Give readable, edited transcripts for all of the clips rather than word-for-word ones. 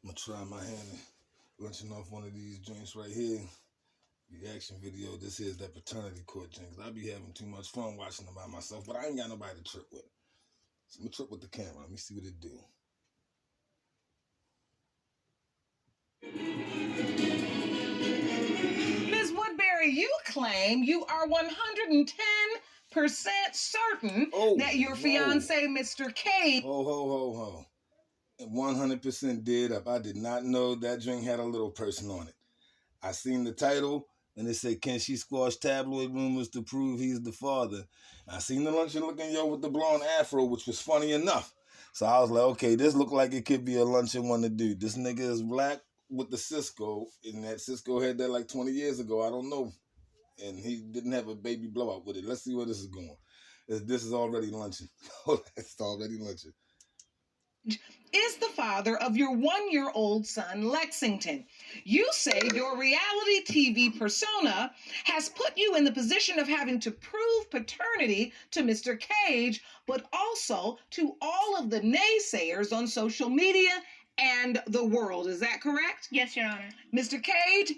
I'm gonna try my hand at lunching off one of these joints right here. Reaction video. This is that Paternity Court joint. I be having too much fun watching them by myself, but I ain't got nobody to trip with. So I'm gonna trip with the camera. Let me see what it do. Ms. Woodbury, you claim you are 110% certain that your fiance, Mr. K. Ho. 100% dead up. I did not know that drink had a little person on it. I seen the title and it said, "Can she squash tabloid rumors to prove he's the father?" I seen the luncheon looking yo with the blonde afro, which was funny enough. So I was like, okay, this look like it could be a luncheon one to do. This nigga is black with the Cisco, and that Cisco had that like 20 years ago. I don't know. And he didn't have a baby blowout with it. Let's see where this is going. This is already luncheon. It's already luncheon. Is the father of your 1-year-old son, Lexington. You say your reality TV persona has put you in the position of having to prove paternity to Mr. Cage, but also to all of the naysayers on social media and the world. Is that correct? Yes, Your Honor. Mr. Cage?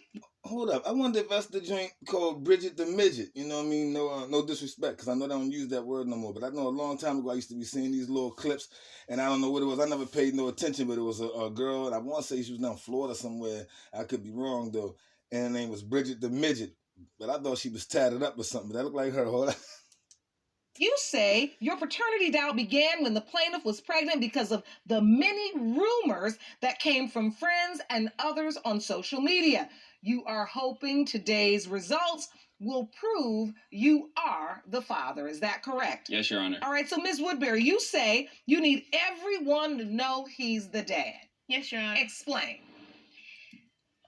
Hold up. I wonder if that's the joint called Bridget the Midget. You know what I mean? No disrespect, because I know they don't use that word no more. But I know a long time ago I used to be seeing these little clips, and I don't know what it was. I never paid no attention, but it was a girl, and I want to say she was down in Florida somewhere. I could be wrong, though. And her name was Bridget the Midget. But I thought she was tatted up or something. But that looked like her. Hold up. You say your paternity doubt began when the plaintiff was pregnant because of the many rumors that came from friends and others on social media. You are hoping today's results will prove you are the father. Is that correct? Yes, Your Honor. All right, so Ms. Woodbury, you say you need everyone to know he's the dad. Yes, Your Honor. Explain.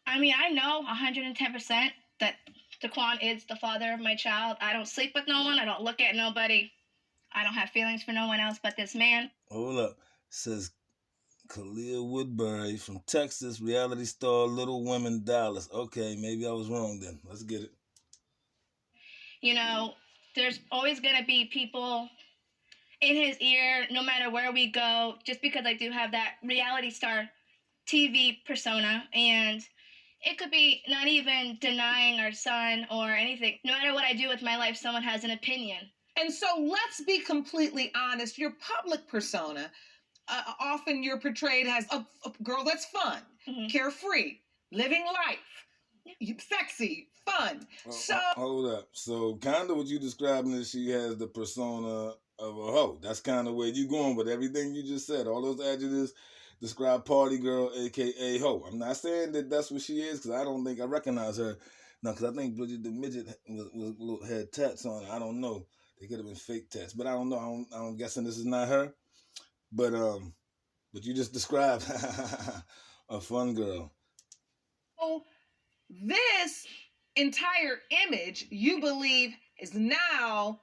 I mean, I know 110% that Daquan is the father of my child. I don't sleep with no one. I don't look at nobody. I don't have feelings for no one else but this man. Hold up. It says Khalil Woodbury from Texas, reality star, Little Women, Dallas. Okay, maybe I was wrong then. Let's get it. You know, there's always going to be people in his ear no matter where we go, just because I do have that reality star TV persona. And it could be not even denying our son or anything. No matter what I do with my life, someone has an opinion. And so let's be completely honest. Your public persona, often you're portrayed as a girl that's fun, carefree, living life, sexy, fun. Hold up. So kind of what you describing is she has the persona of a hoe. That's kind of where you going with everything you just said. All those adjectives describe party girl, a.k.a. hoe. I'm not saying that that's what she is, because I don't think I recognize her. No, because I think Bridget the Midget had tats on her. I don't know. They could have been fake tats, but I don't know. I'm guessing this is not her. But you just described a fun girl. So this entire image, you believe, is now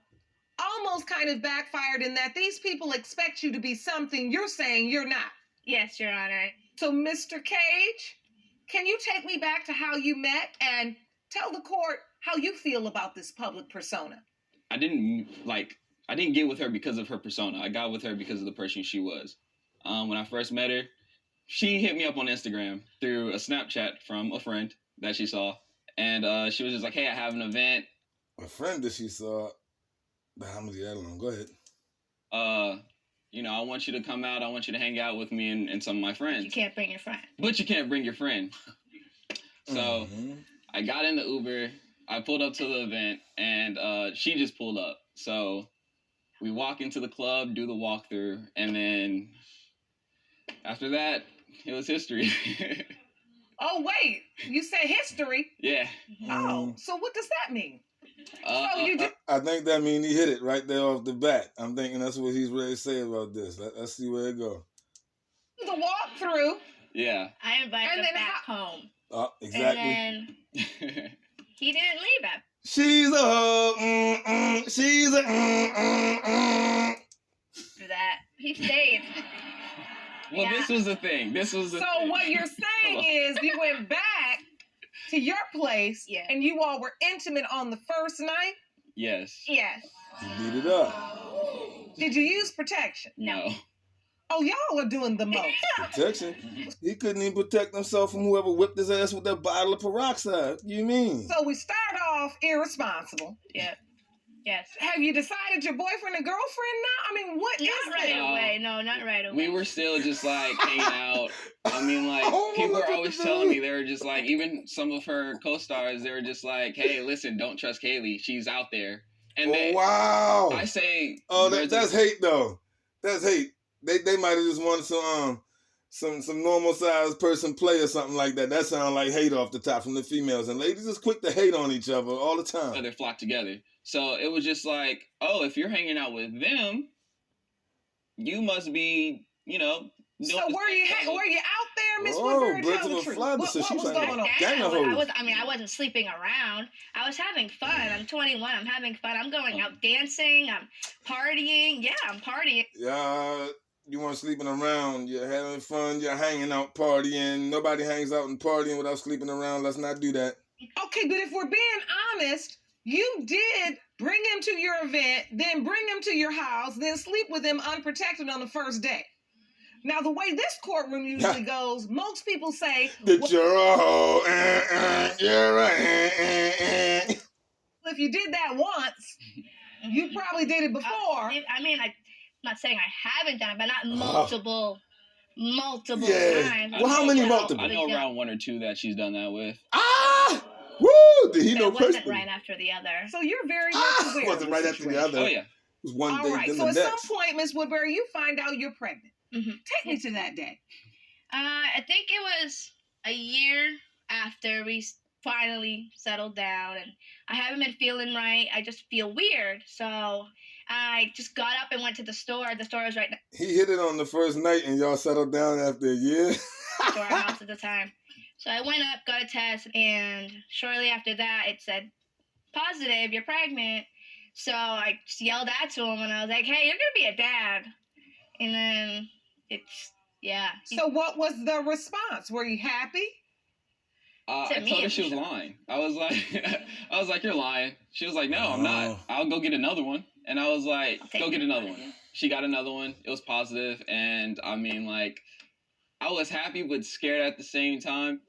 almost kind of backfired in that these people expect you to be something you're saying you're not. Yes, Your Honor. So, Mr. Cage, can you take me back to how you met and tell the court how you feel about this public persona? I didn't get with her because of her persona. I got with her because of the person she was. When I first met her, she hit me up on Instagram through a Snapchat from a friend that she saw. And she was just like, "Hey, I have an event." A friend that she saw? How many? I don't know. Go ahead. I want you to come out. I want you to hang out with me and some of my friends. But you can't bring your friend. But you can't bring your friend. So I got in the Uber. I pulled up to the event, and she just pulled up. So we walk into the club, do the walkthrough, and then after that, it was history. Oh, wait. You said history? Yeah. Oh, so what does that mean? I think that means he hit it right there off the bat. I'm thinking that's what he's ready to say about this. Let's see where it goes. The walkthrough. Yeah. I invited him back home. Exactly. And then he didn't leave after. She's a hoe. She's a After that, he stayed. Well, this was the thing. So what you're saying is you went back to your place, and you all were intimate on the first night? Yes. Yes. You beat it up. Did you use protection? No. Oh, y'all are doing the most. Protection? He couldn't even protect himself from whoever whipped his ass with that bottle of peroxide. You mean? So we start off irresponsible. Yeah. Yes. Have you decided your boyfriend and girlfriend now? I mean, what is Not right this? away. No, not right away. We were still just like hanging out. I mean, like, Oh, people look are at always the telling me, baby. they were just like, even some of her co-stars, they were just like, hey, listen, don't trust Kaylee. She's out there. And Oh, wow. I say, Oh, that's hate though. That's hate. They might have just wanted some normal sized person play or something like that. That sounds like hate off the top from the females. And ladies is quick to hate on each other all the time. They flock together. So it was just like, oh, if you're hanging out with them, you must be, you know. So were you out there, Miss Oh, Woodbury? birds Tell of the a truth. fly, What so she was was going on? gang of hoes. I wasn't sleeping around. I was having fun. I'm 21. I'm having fun. I'm going out dancing. I'm partying. Yeah, I'm partying. Yeah, you weren't sleeping around. You're having fun. You're hanging out, partying. Nobody hangs out and partying without sleeping around. Let's not do that. Okay, but if we're being honest, you did bring him to your event, then bring him to your house, then sleep with him unprotected on the first day. Now, the way this courtroom usually goes, most people say that you're a hoe. You're a if you did that once, you probably did it before. I mean, I'm not saying I haven't done it, but not multiple Yeah. times. Well, how many multiple? I know around one or two that she's done that with. Ah! Woo! Did he know It wasn't personally? right after the other. So you're very much aware. Wasn't right after the other. Oh, yeah. It was one All day, right. then So the at next. some point, Miss Woodbury, you find out you're pregnant. Mm-hmm. Take me to that day. I think it was a year after we finally settled down, and I haven't been feeling right. I just feel weird. So I just got up and went to the store. The store was right next He hit it on the first night and y'all settled down after a year. to our house at the time. So I went up, got a test, and shortly after that, it said, positive, you're pregnant. So I just yelled out to him, and I was like, hey, you're going to be a dad. And then yeah. So what was the response? Were you happy? I told her she was lying. I was like, you're lying. She was like, no, I'm not. I'll go get another one. And I was like, go get another one. She got another one. It was positive. And I mean, like, I was happy but scared at the same time.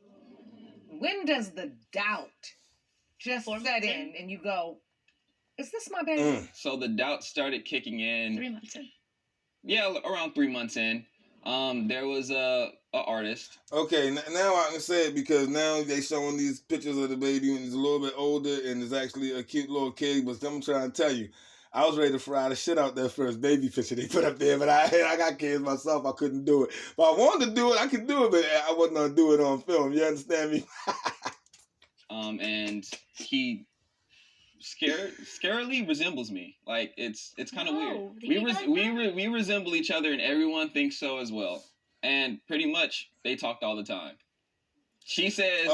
When does the doubt just set in and you go, is this my baby? So the doubt started kicking in. 3 months in. Yeah, around 3 months in. There was a artist. Okay, now I can say it because now they showing these pictures of the baby and he's a little bit older and it's actually a cute little kid. But I'm trying to tell you, I was ready to fry the shit out that first baby picture they put up there, but I got kids myself. I couldn't do it. If I wanted to do it, I could do it, but I wasn't gonna do it on film. You understand me? And he scarily resembles me. Like it's kind of weird. We resemble each other, and everyone thinks so as well. And pretty much they talked all the time. She says,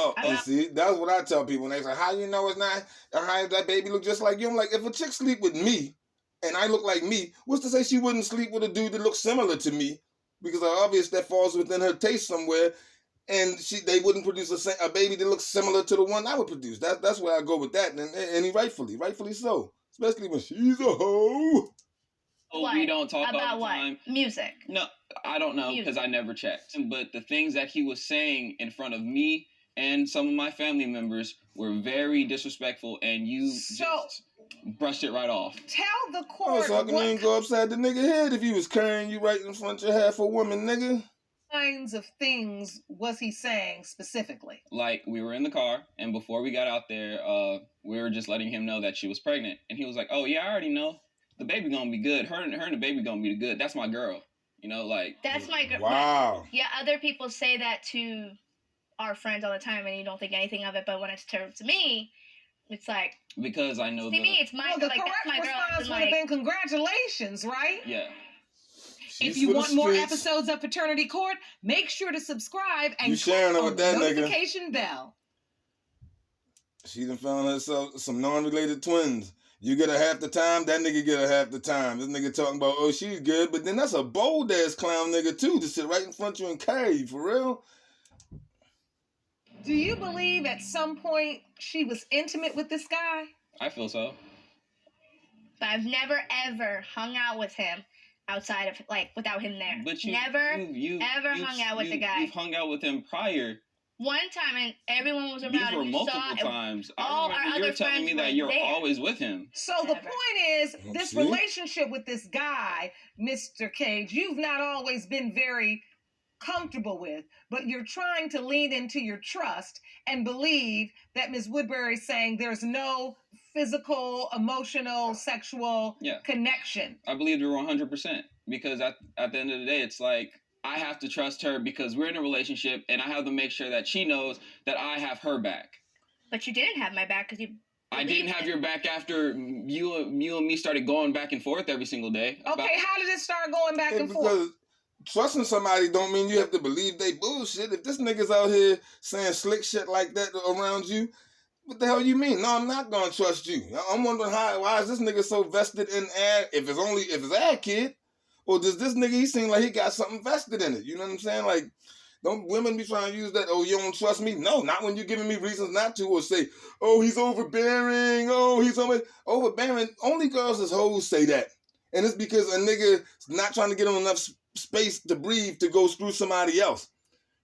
see, that's what I tell people. And they say, how you know it's not, how that baby look just like you? I'm like, if a chick sleep with me and I look like me, what's to say she wouldn't sleep with a dude that looks similar to me? Because obviously that falls within her taste somewhere. And they wouldn't produce a baby that looks similar to the one I would produce. That's where I go with that. And he rightfully so. Especially when she's a hoe. We don't talk about all the time. What? Music. No, I don't know because I never checked. But the things that he was saying in front of me and some of my family members were very disrespectful, and you just brushed it right off. Tell the court. So I can even go upside the nigga head if he was carrying you right in front of your half a woman, nigga. Kinds of things was he saying specifically? Like, we were in the car, and before we got out there, we were just letting him know that she was pregnant. And he was like, oh, yeah, I already know. The baby gonna be good. Her and the baby gonna be good. That's my girl. You know, like... That's my girl. Wow. Yeah, other people say that to our friends all the time, and you don't think anything of it, but when it's turned to me, it's like... Because I know to me, it's my... the like, correct that's my girl. response would have been congratulations, right? Yeah. If you want more episodes of Paternity Court, make sure to subscribe and click on the notification bell. She done found herself some non-related twins. You get her half the time, that nigga get her half the time. This nigga talking about, oh, she's good, but then that's a bold-ass clown nigga, too, to sit right in front of you and carry you, for real. Do you believe at some point she was intimate with this guy? I feel so. But I've never, ever hung out with him outside of like without him there. But you never ever you've- hung out with the guy. You've hung out with him prior. One time, and everyone was around. These were and you multiple saw, times. all I our remember other you're telling friends me were that you're there. always with him. So the point is, this See? relationship with this guy, Mr. Cage, you've not always been very comfortable with, but you're trying to lean into your trust and believe that Ms. Woodbury's saying there's no physical, emotional, sexual connection. I believe you're 100% because at the end of the day, it's like I have to trust her because we're in a relationship, and I have to make sure that she knows that I have her back. But you didn't have my back because you. I didn't have your back after you and me started going back and forth every single day. Okay, how did it start going back and forth? Because trusting somebody don't mean you have to believe they bullshit. If this nigga's out here saying slick shit like that around you, what the hell you mean? No, I'm not gonna trust you. I'm wondering why is this nigga so vested in ad? If it's ad kid, or does this nigga, he seem like he got something vested in it? You know what I'm saying? Like, don't women be trying to use that? Oh, you don't trust me? No, not when you're giving me reasons not to, or say, oh, he's overbearing. Oh, he's overbearing. Only girls as hoes say that, and it's because a nigga not trying to get him enough space to breathe to go screw somebody else.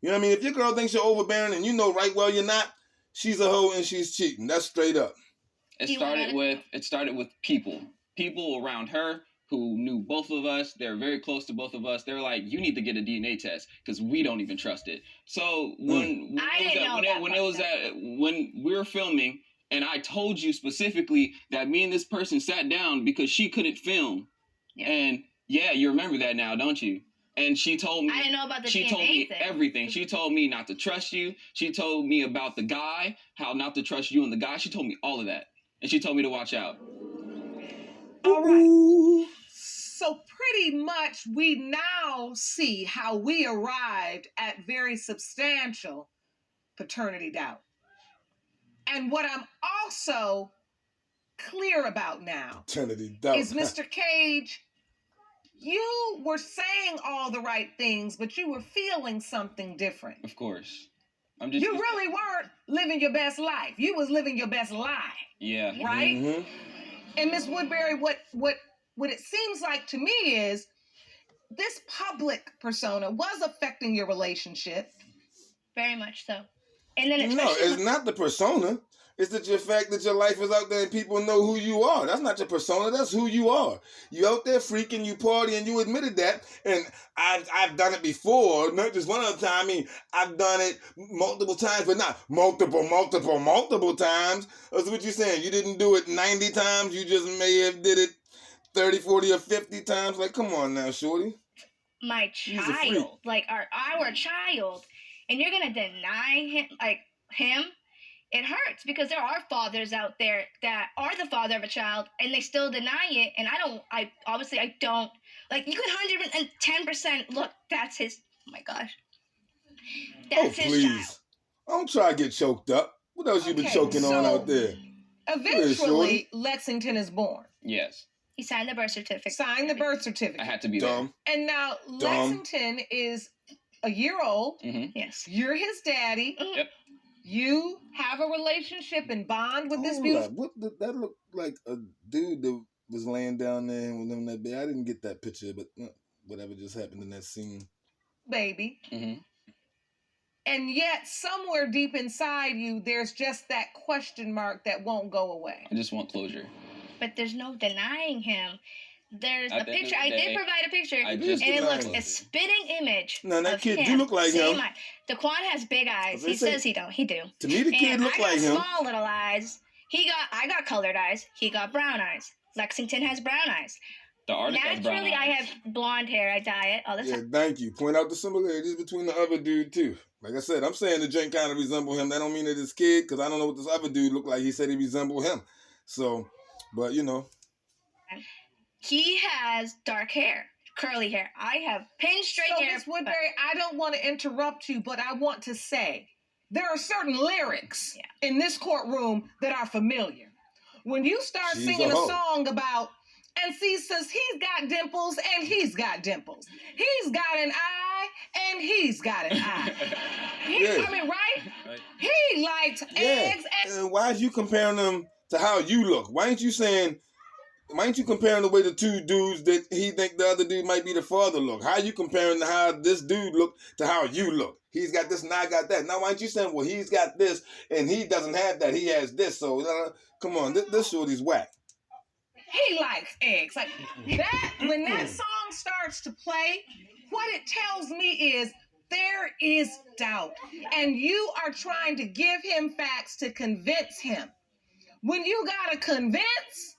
You know what I mean? If your girl thinks you're overbearing and you know right well you're not, she's a hoe and she's cheating. That's straight up. It started with people around her who knew both of us. They're very close to both of us. They're like, you need to get a DNA test because we don't even trust it. So when we were filming, and I told you specifically that me and this person sat down because she couldn't film, and you remember that now, don't you? And she told me. I didn't know about the She DNA told me thing. everything. She told me not to trust you. She told me about the guy, how not to trust you and the guy. She told me all of that, and she told me to watch out. All right. So pretty much we now see how we arrived at very substantial paternity doubt. And what I'm also clear about now Paternity doubt is, Mr. Cage, you were saying all the right things, but you were feeling something different. Of course. You really weren't living your best life. You was living your best lie. Yeah. Right? Mm-hmm. And Miss Woodbury, what it seems like to me is this public persona was affecting your relationship. Very much so. And then No, it's not the persona. It's the fact that your life is out there and people know who you are. That's not your persona. That's who you are. You out there freaking, you partying, you admitted that. And I've done it before, not just one other time. I mean, I've done it multiple times, but not multiple times. That's what you're saying. You didn't do it 90 times. You just may have did it 30, 40, or 50 times. Like, come on now, shorty. My child, like our child, and you're gonna deny him, it hurts because there are fathers out there that are the father of a child and they still deny it. And I don't, like, you could 110% look, that's his, oh my gosh. That's his child. Don't try to get choked up. What else you been choking on out there? Eventually, Lexington is born. Yes. He signed the birth certificate. I had to be dumb. There. And now Lexington is a year old. Mm-hmm. Yes. You're his daddy. Mm-hmm. Yep. You have a relationship and bond with this beautiful. What that looked like a dude that was laying down there with him in that bed. I didn't get that picture, but whatever just happened in that scene. Baby. Mm-hmm. And yet, somewhere deep inside you, there's just that question mark that won't go away. I just want closure. But there's no denying him. There's a picture. I did provide a picture, and it looks a spitting image. No, that kid do look like him. Daquan has big eyes. He says he don't. He do. To me, the kid look like him. I got small little eyes. I got colored eyes. He got brown eyes. Lexington has brown eyes. The artist has brown Naturally, eyes. I have blonde hair. I dye it all the time. Thank you. Point out the similarities between the other dude too. Like I said, I'm saying the joint kind of resemble him. That don't mean that his kid, because I don't know what this other dude looked like. He said he resembled him. So, but you know. He has dark hair, curly hair. I have pin straight hair. Ms. Woodbury, I don't want to interrupt you, but I want to say there are certain lyrics in this courtroom that are familiar. When you start singing a song about, and see, says he's got dimples and he's got dimples. He's got an eye and he's got an eye. I mean, right? He likes eggs. And why is you comparing them to how you look? Why ain't you saying Why ain't you comparing the way the two dudes that he think the other dude might be the father look? How you comparing how this dude look to how you look? He's got this and I got that. Now why ain't you saying, well, he's got this and he doesn't have that. He has this. So come on, this shorty's whack. He likes eggs. Like that, when that song starts to play, what it tells me is there is doubt. And you are trying to give him facts to convince him. When you gotta convince,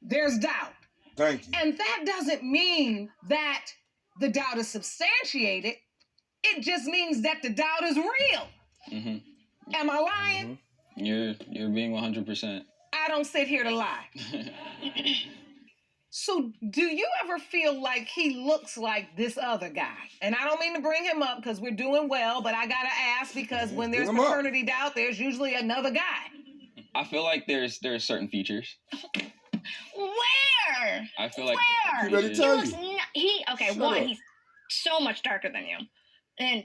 there's doubt. Thank you. And that doesn't mean that the doubt is substantiated. It just means that the doubt is real. Mm-hmm. Am I lying? Mm-hmm. You're being 100%. I don't sit here to lie. So do you ever feel like he looks like this other guy? And I don't mean to bring him up because we're doing well, but I gotta ask because when there's paternity doubt, there's usually another guy. I feel like there's certain features. Where? I feel like where? You better tell He's so much darker than you. And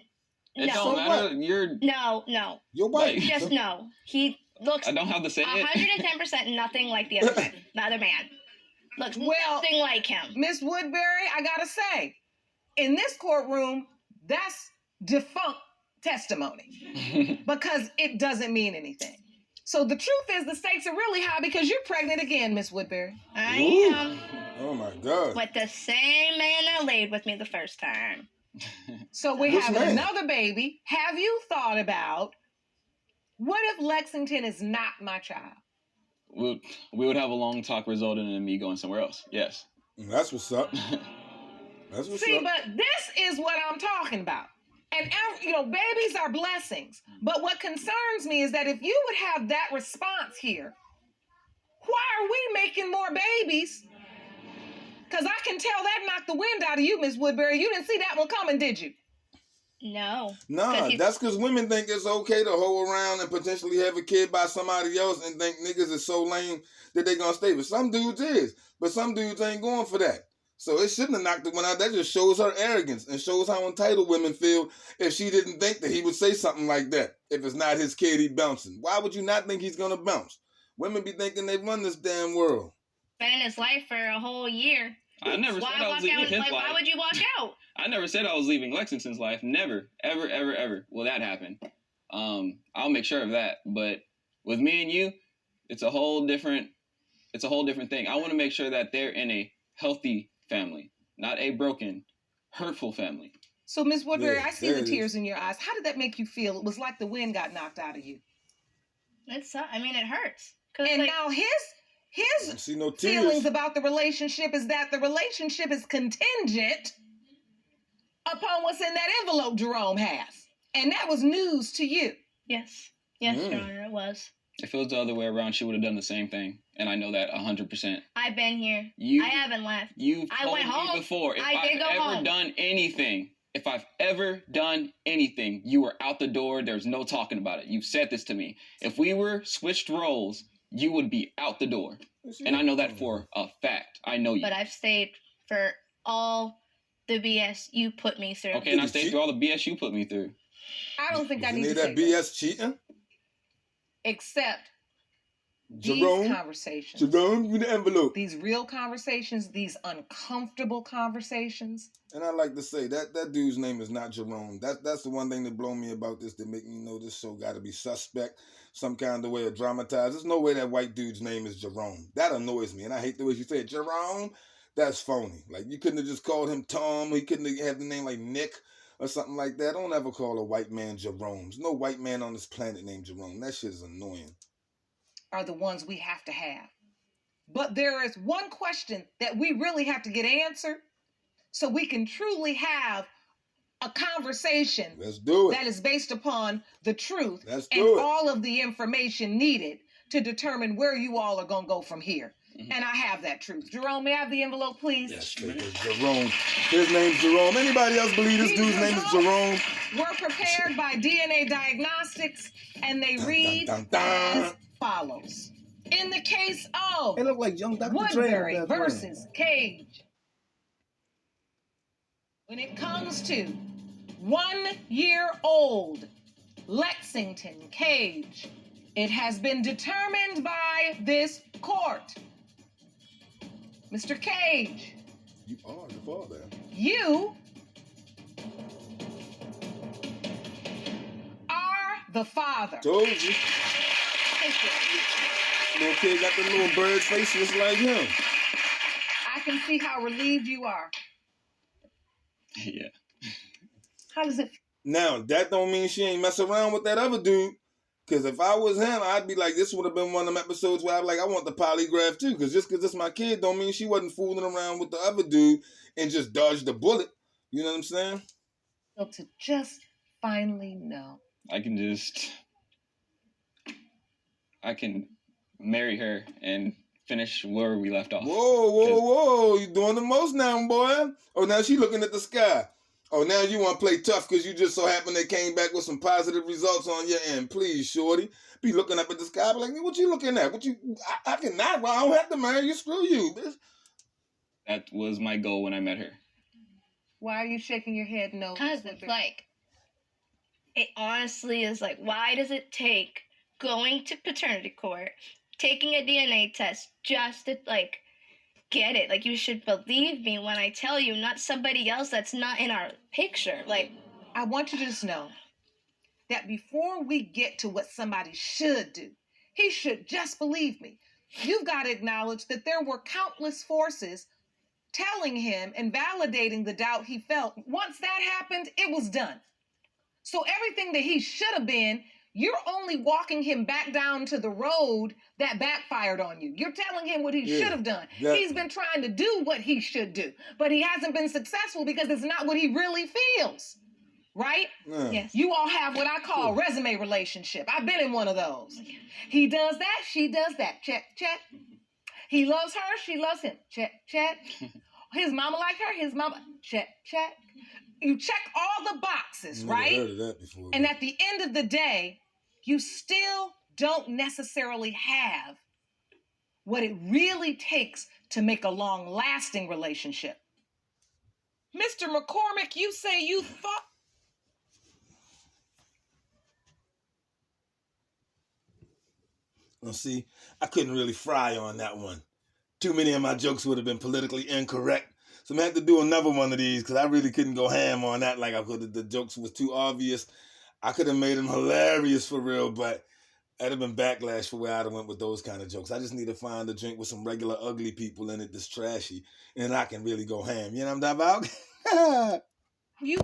it no. don't matter. No. You're white. Just no. He looks I don't have to say it. 110% nothing like the other man. Looks nothing like him. Miss Woodbury, I gotta say, in this courtroom, that's defunct testimony because it doesn't mean anything. So the truth is the stakes are really high because you're pregnant again, Miss Woodbury. I am. Oh my God. With the same man that laid with me the first time. So we have another baby. Have you thought about what if Lexington is not my child? We would have a long talk resulting in me going somewhere else. Yes. That's what's up. That's what's See, up. but this is what I'm talking about. And, babies are blessings. But what concerns me is that if you would have that response here, why are we making more babies? Because I can tell that knocked the wind out of you, Miss Woodbury. You didn't see that one coming, did you? No. Nah, that's because women think it's okay to hold around and potentially have a kid by somebody else and think niggas is so lame that they gonna stay. But some dudes is. But some dudes ain't going for that. So it shouldn't have knocked the one out. That just shows her arrogance and shows how entitled women feel if she didn't think that he would say something like that. If it's not his kid, he bouncing. Why would you not think he's gonna bounce? Women be thinking they run this damn world. Been in his life for a whole year. I never said I was leaving his life. Why would you walk out? I never said I was leaving Lexington's life. Never, ever, ever, ever will that happen. I'll make sure of that. But with me and you, it's a whole different thing. I want to make sure that they're in a healthy family, not a broken, hurtful family. So, Miss Woodbury, I see the tears in your eyes. How did that make you feel? It was like the wind got knocked out of you. It hurts. And now his feelings about the relationship is that the relationship is contingent upon what's in that envelope Jerome has. And that was news to you. Yes, Your Honor, it was. If it was the other way around, she would have done the same thing. And I know that 100%. I've been here. I haven't left. I went home before. If I've ever done anything, you were out the door. There's no talking about it. You've said this to me. If we were switched roles, you would be out the door. And I know that for a fact. I know you. But I've stayed for all the BS you put me through. Okay, and I stayed through all the BS you put me through. I don't think I need to that BS cheating? Except Jerome, these conversations. Jerome, give me the envelope. These real conversations, these uncomfortable conversations. And I like to say that dude's name is not Jerome. That's the one thing that blow me about this, that make me know this show got to be suspect, some kind of way of dramatized. There's no way that white dude's name is Jerome. That annoys me, and I hate the way she said Jerome. That's phony. Like, you couldn't have just called him Tom. He couldn't have had the name like Nick or something like that. Don't ever call a white man Jerome. There's no white man on this planet named Jerome. That shit is annoying. Are the ones we have to have. But there is one question that we really have to get answered so we can truly have a conversation that is based upon the truth and all of the information needed to determine where you all are going to go from here. Mm-hmm. And I have that truth. Jerome, may I have the envelope, please? Yes, Jerome. His name's Jerome. Anybody else believe this dude's name is Jerome? Were prepared by DNA Diagnostics, and they read as follows. In the case of it looked like young Dr. Woodbury versus Cage, when it comes to 1-year-old Lexington Cage, it has been determined by this court Mr. Cage, You are the father. you are the father. Told you. Thank you. Little kid got the little bird face just like him. I can see how relieved you are. Yeah. How does it feel? Now, that don't mean she ain't mess around with that other dude. Because if I was him, I'd be like, this would have been one of them episodes where I'd be like, I want the polygraph too. Because just because it's my kid don't mean she wasn't fooling around with the other dude and just dodged the bullet. You know what I'm saying? To just finally know. I can marry her and finish where we left off. Whoa. You doing the most now, boy. Oh, now she looking at the sky. Oh, now you want to play tough because you just so happen they came back with some positive results on your end. Please, shorty. Be looking up at the sky, be like, what you looking at? I cannot. Well, I don't have to marry you. Screw you, bitch. That was my goal when I met her. Why are you shaking your head no? Because it's like, it honestly is like, why does it take going to paternity court, taking a DNA test just to like get it? Like, you should believe me when I tell you, not somebody else that's not in our picture. Like, I want you to just know that before we get to what somebody should do, he should just believe me. You've got to acknowledge that there were countless forces telling him and validating the doubt he felt. Once that happened, it was done. So everything that he should have been, you're only walking him back down to the road that backfired on you. You're telling him what he should have done. He's been trying to do what he should do, but he hasn't been successful because it's not what he really feels. Right? yes. You all have what I call a resume relationship. I've been in one of those. He does that, she does that. Check, check. He loves her, she loves him. Check, check. His mama like her, his mama. Check, check. You check all the boxes, right? Heard of that before. And at the end of the day, you still don't necessarily have what it really takes to make a long-lasting relationship. Mr. McCormick, you say you thought... Well, see, I couldn't really fry on that one. Too many of my jokes would have been politically incorrect. So I'm going to have to do another one of these because I really couldn't go ham on that like I could. The jokes was too obvious. I could have made them hilarious for real, but that'd have been backlash for where I'd have went with those kind of jokes. I just need to find a drink with some regular ugly people in it that's trashy, and I can really go ham. You know what I'm talking about? You